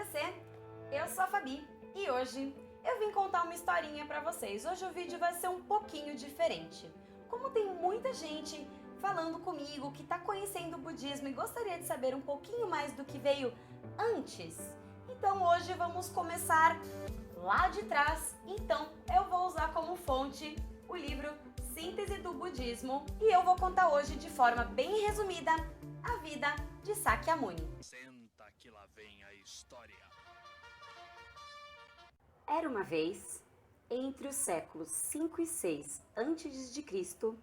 você! Eu sou a Fabi e hoje eu vim contar uma historinha pra vocês. Hoje o vídeo vai ser um pouquinho diferente. Como tem muita gente falando comigo que tá conhecendo o budismo e gostaria de saber um pouquinho mais do que veio antes, então hoje vamos começar lá de trás. Então eu vou usar como fonte o livro Síntese do Budismo e eu vou contar hoje de forma bem resumida a vida de Sakyamuni. Senta que lá vem a história. Era uma vez, entre os séculos 5 e 6 a.C.,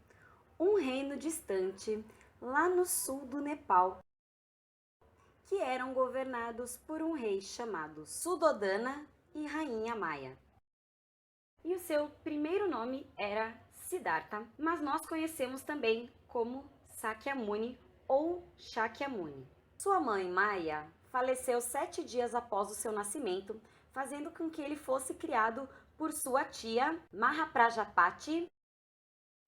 um reino distante lá no sul do Nepal, que eram governados por um rei chamado Suddhodana e rainha Maya. E o seu primeiro nome era Siddhartha, mas nós conhecemos também como Sakyamuni ou Shakyamuni. Sua mãe, Maya, faleceu 7 dias após o seu nascimento, fazendo com que ele fosse criado por sua tia, Mahaprajapati,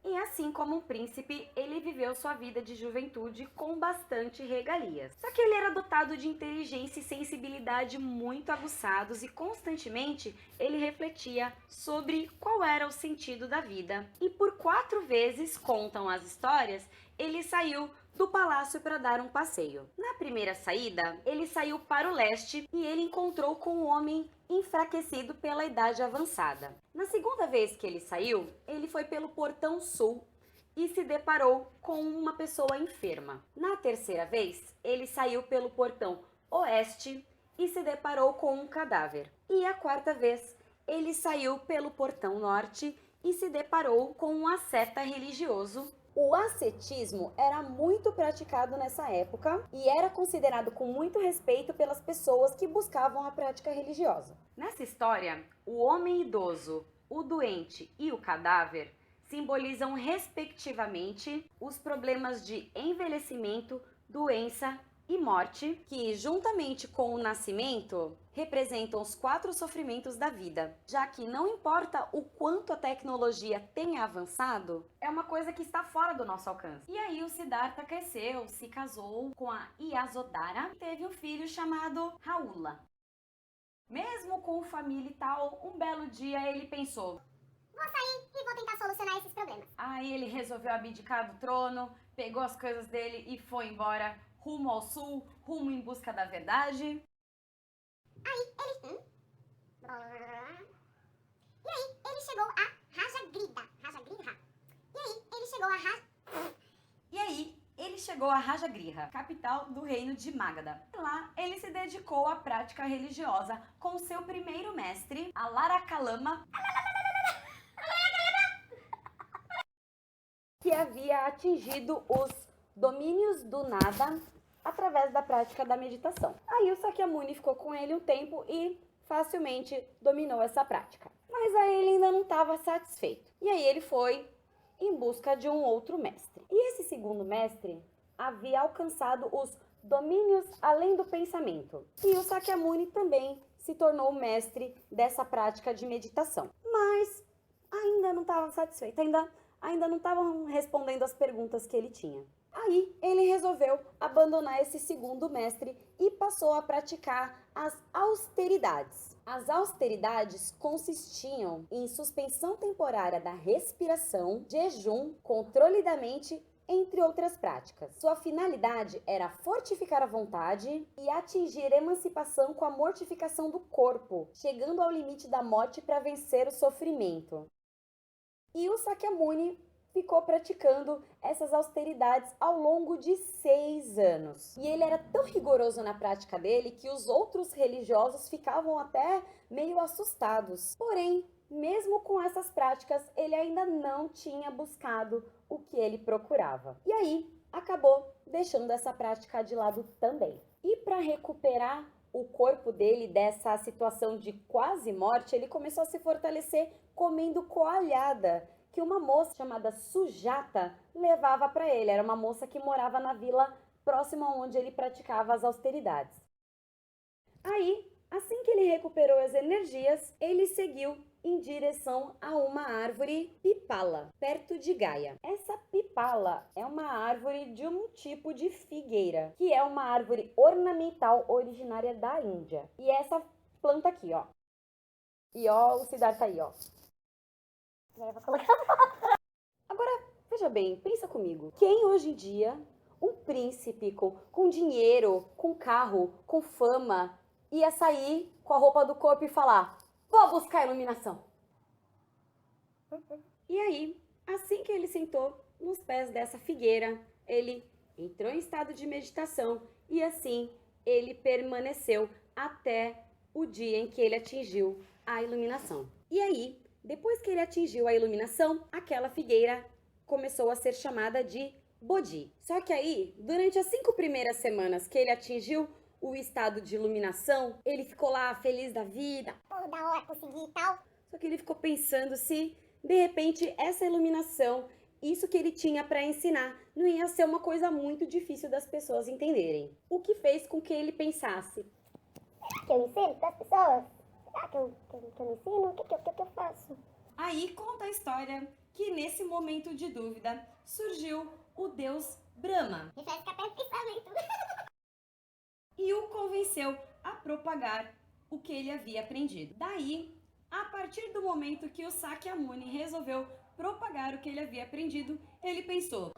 e assim como um príncipe, ele viveu sua vida de juventude com bastante regalias. Só que ele era dotado de inteligência e sensibilidade muito aguçados e constantemente ele refletia sobre qual era o sentido da vida. E por 4 vezes, contam as histórias, ele saiu do palácio para dar um passeio. Na primeira saída, ele saiu para o leste e ele encontrou com um homem enfraquecido pela idade avançada. Na segunda vez que ele saiu, ele foi pelo portão sul e se deparou com uma pessoa enferma. Na terceira vez, ele saiu pelo portão oeste e se deparou com um cadáver. E a quarta vez, ele saiu pelo portão norte e se deparou com um asceta religioso. O ascetismo era muito praticado nessa época e era considerado com muito respeito pelas pessoas que buscavam a prática religiosa. Nessa história, o homem idoso, o doente e o cadáver simbolizam respectivamente os problemas de envelhecimento, doença e morte, que juntamente com o nascimento representam os 4 sofrimentos da vida, já que não importa o quanto a tecnologia tenha avançado, é uma coisa que está fora do nosso alcance. E aí o Siddhartha cresceu, se casou com a Yasodhara e teve um filho chamado Rahula. Mesmo com família e tal, um belo dia ele pensou: vou sair e vou tentar solucionar esses problemas. Aí ele resolveu abdicar do trono, pegou as coisas dele e foi embora rumo ao sul, rumo em busca da verdade. E aí ele chegou a Rajagrida. Rajagriha. E aí ele chegou a Rajagriha, capital do reino de Magadha. E lá ele se dedicou à prática religiosa com seu primeiro mestre, Alarakalama, que havia atingido os domínios do nada através da prática da meditação. Aí o Sakyamuni ficou com ele um tempo e facilmente dominou essa prática. Mas aí ele ainda não estava satisfeito. E aí ele foi em busca de um outro mestre. E esse segundo mestre havia alcançado os domínios além do pensamento. E o Sakyamuni também se tornou o mestre dessa prática de meditação. Mas ainda não estava satisfeito, ainda não estavam respondendo as perguntas que ele tinha. Aí ele resolveu abandonar esse segundo mestre e passou a praticar as austeridades. As austeridades consistiam em suspensão temporária da respiração, jejum, controle da mente, entre outras práticas. Sua finalidade era fortificar a vontade e atingir emancipação com a mortificação do corpo, chegando ao limite da morte para vencer o sofrimento. E o Sakyamuni ficou praticando essas austeridades ao longo de 6 anos. E ele era tão rigoroso na prática dele que os outros religiosos ficavam até meio assustados. Porém, mesmo com essas práticas, ele ainda não tinha buscado o que ele procurava. E aí, acabou deixando essa prática de lado também. E para recuperar o corpo dele dessa situação de quase morte, ele começou a se fortalecer comendo coalhada que uma moça chamada Sujata levava para ele. Era uma moça que morava na vila próxima onde ele praticava as austeridades. Aí, assim que ele recuperou as energias, ele seguiu em direção a uma árvore pipala, perto de Gaia. Essa pipala é uma árvore de um tipo de figueira, que é uma árvore ornamental originária da Índia. E essa planta aqui, ó. E ó, o Siddhartha aí, ó. Agora, veja bem, pensa comigo. Quem hoje em dia, um príncipe com dinheiro, com carro, com fama, ia sair com a roupa do corpo e falar: vou buscar iluminação? E aí, assim que ele sentou nos pés dessa figueira, ele entrou em estado de meditação e assim ele permaneceu até o dia em que ele atingiu a iluminação. E aí, depois que ele atingiu a iluminação, aquela figueira começou a ser chamada de Bodhi. Só que aí, durante as 5 primeiras semanas que ele atingiu o estado de iluminação, ele ficou lá feliz da vida. Pô, da hora, consegui e tal. Só que ele ficou pensando se, de repente, essa iluminação, isso que ele tinha para ensinar, não ia ser uma coisa muito difícil das pessoas entenderem. O que fez com que ele pensasse: Será que eu ensino para as pessoas? Será que eu me ensino? O que eu faço? Aí conta a história que nesse momento de dúvida surgiu o deus Brahma Refresca até o pensamento. e o convenceu a propagar o que ele havia aprendido. Daí, a partir do momento que o Sakyamuni resolveu propagar o que ele havia aprendido, ele pensou: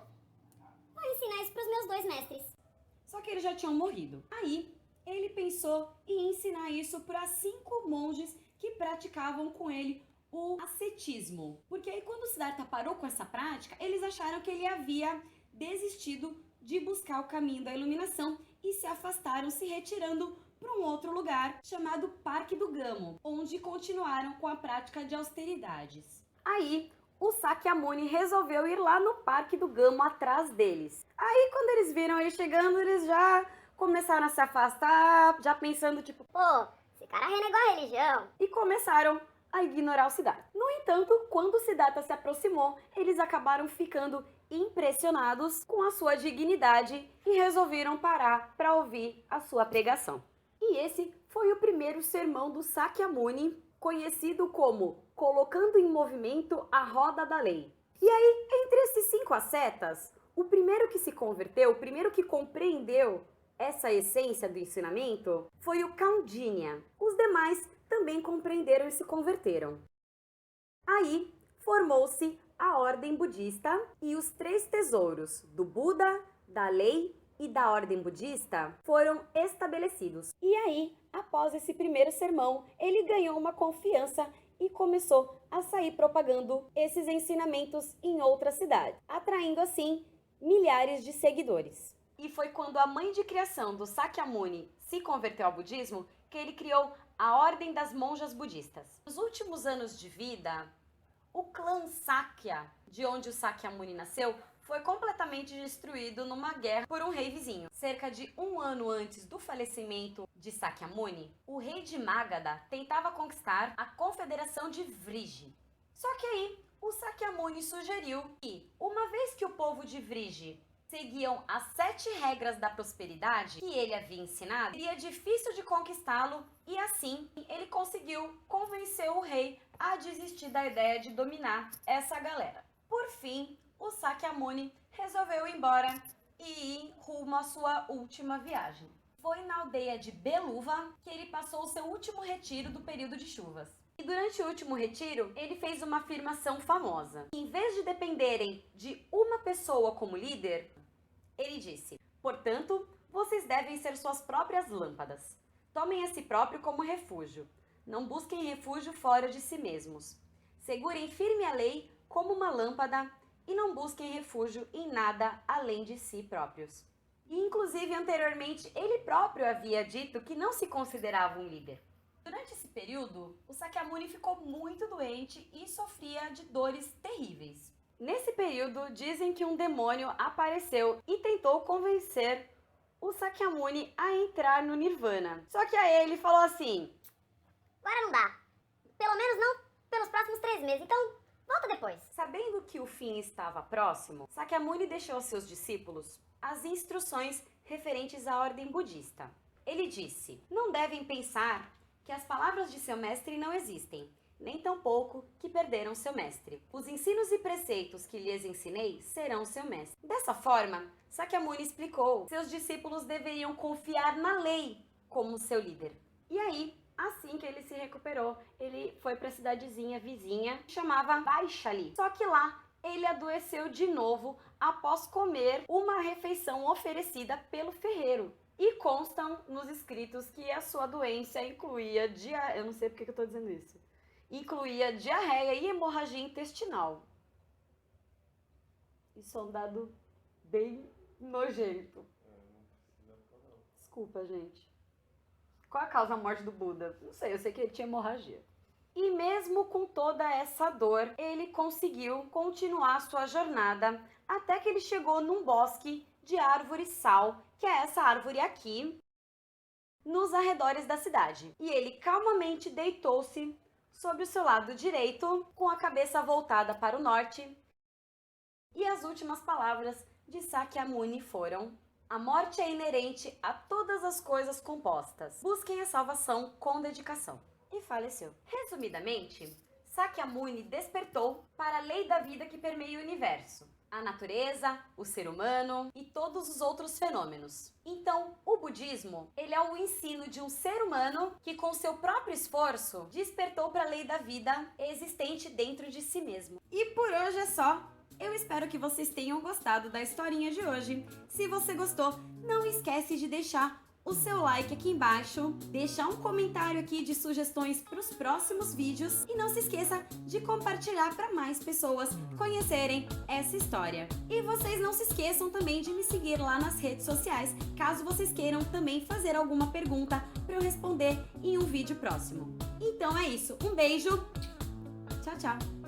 Vou ensinar isso para os meus 2 mestres. só que eles já tinham morrido. Aí, ele pensou em ensinar isso para 5 monges que praticavam com ele o ascetismo. Porque aí, quando o Siddhartha parou com essa prática, eles acharam que ele havia desistido de buscar o caminho da iluminação e se afastaram, se retirando para um outro lugar chamado Parque do Gamo, onde continuaram com a prática de austeridades. Aí, o Sakyamuni resolveu ir lá no Parque do Gamo atrás deles. Aí, quando eles viram ele chegando, eles já começaram a se afastar, já pensando tipo: Pô, esse cara renegou a religião. e começaram a ignorar o Siddhartha. No entanto, quando o Siddhartha se aproximou, eles acabaram ficando impressionados com a sua dignidade e resolveram parar para ouvir a sua pregação. E esse foi o primeiro sermão do Sakyamuni, conhecido como Colocando em Movimento a Roda da Lei. E aí, entre esses 5 ascetas, o primeiro que se converteu, o primeiro que compreendeu essa essência do ensinamento, foi o Kaundinya. Os demais também compreenderam e se converteram. Aí, formou-se a ordem budista e os 3 tesouros do Buda, da lei e da ordem budista foram estabelecidos. E aí, após esse primeiro sermão, ele ganhou uma confiança e começou a sair propagando esses ensinamentos em outras cidades, atraindo assim milhares de seguidores. E foi quando a mãe de criação do Sakyamuni se converteu ao budismo que ele criou a Ordem das Monjas Budistas. Nos últimos anos de vida, o clã Sakya, de onde o Sakyamuni nasceu, foi completamente destruído numa guerra por um rei vizinho. Cerca de 1 ano antes do falecimento de Sakyamuni, o rei de Magadha tentava conquistar a Confederação de Vrije. Só que aí, o Sakyamuni sugeriu que, uma vez que o povo de Vrije seguiam as 7 regras da prosperidade que ele havia ensinado, seria difícil de conquistá-lo e assim ele conseguiu convencer o rei a desistir da ideia de dominar essa galera. Por fim, o Sakyamuni resolveu ir embora e ir rumo à sua última viagem. Foi na aldeia de Beluva que ele passou o seu último retiro do período de chuvas. E durante o último retiro, ele fez uma afirmação famosa. Em vez de dependerem de uma pessoa como líder, ele disse: portanto, vocês devem ser suas próprias lâmpadas. Tomem a si próprio como refúgio. Não busquem refúgio fora de si mesmos. Segurem firme a lei como uma lâmpada e não busquem refúgio em nada além de si próprios. E, inclusive, anteriormente, ele próprio havia dito que não se considerava um líder. Durante esse período, o Sakyamuni ficou muito doente e sofria de dores terríveis. Nesse período, dizem que um demônio apareceu e tentou convencer o Sakyamuni a entrar no Nirvana. Só que aí ele falou assim: Agora não dá. Pelo menos não pelos próximos 3 meses. Então, volta depois. sabendo que o fim estava próximo, Sakyamuni deixou aos seus discípulos as instruções referentes à ordem budista. Ele disse: não devem pensar que as palavras de seu mestre não existem, nem tampouco que perderam seu mestre. Os ensinos e preceitos que lhes ensinei serão seu mestre. Dessa forma, Sakyamuni explicou que seus discípulos deveriam confiar na lei como seu líder. E aí, assim que ele se recuperou, ele foi para a cidadezinha vizinha, que chamava Vaishali. Só que lá, ele adoeceu de novo após comer uma refeição oferecida pelo ferreiro. E constam nos escritos que a sua doença incluía diarreia. Eu não sei porque que eu tô dizendo isso. Incluía diarreia e hemorragia intestinal. Isso é um dado bem nojento. Desculpa, gente. Qual a causa da morte do Buda? Não sei, eu sei que ele tinha hemorragia. E mesmo com toda essa dor, ele conseguiu continuar sua jornada até que ele chegou num bosque de árvore sal, que é essa árvore aqui, nos arredores da cidade. E ele calmamente deitou-se sobre o seu lado direito, com a cabeça voltada para o norte. E as últimas palavras de Sakyamuni foram: a morte é inerente a todas as coisas compostas. Busquem a salvação com dedicação. E faleceu. Resumidamente, Sakyamuni despertou para a lei da vida que permeia o universo, a natureza, o ser humano e todos os outros fenômenos. Então, o budismo, ele é o ensino de um ser humano que com seu próprio esforço despertou para a lei da vida existente dentro de si mesmo. E por hoje é só. Eu espero que vocês tenham gostado da historinha de hoje. Se você gostou, não esquece de deixar o seu like aqui embaixo, deixar um comentário aqui de sugestões para os próximos vídeos e não se esqueça de compartilhar para mais pessoas conhecerem essa história. E vocês não se esqueçam também de me seguir lá nas redes sociais, caso vocês queiram também fazer alguma pergunta para eu responder em um vídeo próximo. Então é isso, um beijo, tchau, tchau!